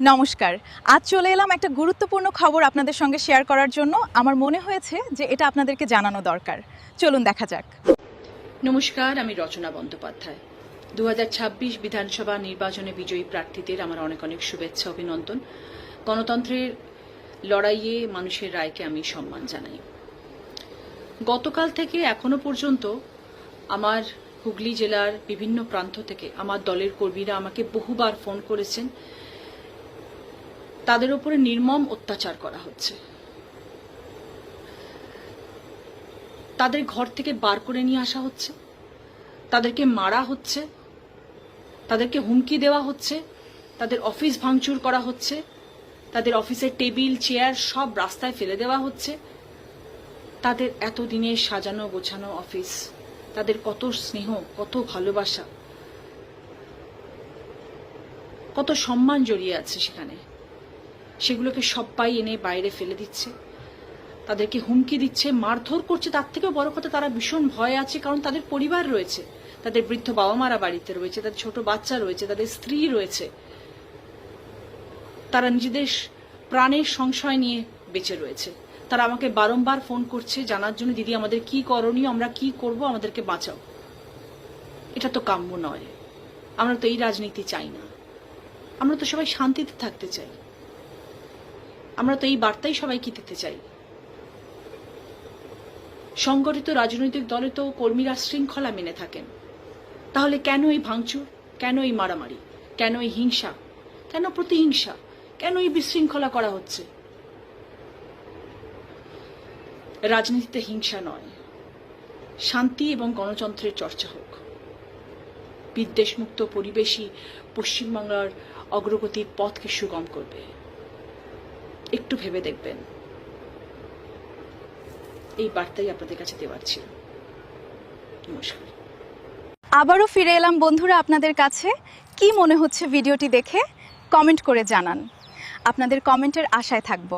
নমস্কার। আজ চলে এলাম একটা গুরুত্বপূর্ণ খবর আপনাদের সঙ্গে শেয়ার করার জন্য। আমার মনে হয়েছে যে এটা আপনাদেরকে জানানো দরকার। চলুন দেখা যাক। নমস্কার, আমি রচনা বন্দ্যোপাধ্যায়। 2026 বিধানসভা নির্বাচনে বিজয়ী প্রার্থীদের আমার অনেক অনেক শুভেচ্ছা, অভিনন্দন। গণতন্ত্রের লড়াইয়ে মানুষের রায়কে আমি সম্মান জানাই। গতকাল থেকে এখনো পর্যন্ত আমার হুগলি জেলার বিভিন্ন প্রান্ত থেকে আমার দলের কর্মীরা আমাকে বহুবার ফোন করেছেন। তাদের উপরে নির্মম অত্যাচার করা হচ্ছে, তাদের ঘর থেকে বার করে নিয়ে আসা হচ্ছে, তাদেরকে মারা হচ্ছে, তাদেরকে হুমকি দেওয়া হচ্ছে, তাদের অফিস ভাঙচুর করা হচ্ছে, তাদের অফিসের টেবিল চেয়ার সব রাস্তায় ফেলে দেওয়া হচ্ছে। তাদের এতদিনের সাজানো গোছানো অফিস, তাদের কত স্নেহ, কত ভালোবাসা, কত সম্মান জড়িয়ে আছে সেখানে, সেগুলোকে সবাই এনে বাইরে ফেলে দিচ্ছে, তাদেরকে হুমকি দিচ্ছে, মারধর করছে। তার থেকেও বড় কথা, তারা ভীষণ ভয় আছে, কারণ তাদের পরিবার রয়েছে, তাদের বৃদ্ধ বাবা মারা বাড়িতে রয়েছে, তাদের ছোট বাচ্চা রয়েছে, তাদের স্ত্রী রয়েছে। তারা নিজেদের প্রাণের সংশয় নিয়ে বেঁচে রয়েছে। তারা আমাকে বারংবার ফোন করছে জানার জন্য, দিদি আমাদের কি করণীয়, আমরা কি করব, আমাদেরকে বাঁচাও। এটা তো কাম্য নয়। আমরা তো এই রাজনীতি চাই না। আমরা তো সবাই শান্তিতে থাকতে চাই। আমরা তো এই বার্তাই সবাইকে দিতে চাই। সংগঠিত রাজনৈতিক দলে তো কর্মীরা শৃঙ্খলা মেনে থাকেন। তাহলে কেন এই ভাঙচুর, কেন এই মারামারি, কেন এই হিংসা, কেন প্রতিহিংসা, কেন এই বিশৃঙ্খলা করা হচ্ছে? রাজনীতিতে হিংসা নয়, শান্তি এবং গণতন্ত্রের চর্চা হোক। বিদ্বেষমুক্ত পরিবেশই পশ্চিমবাংলার অগ্রগতির পথকে সুগম করবে। একটু ভেবে দেখবেন। এই বার্তাই আপনাদের কাছে দেওয়ার ছিল। নমস্কার। আবারও ফিরে এলাম বন্ধুরা আপনাদের কাছে। কি মনে হচ্ছে ভিডিওটি দেখে কমেন্ট করে জানান। আপনাদের কমেন্টের আশায় থাকবো।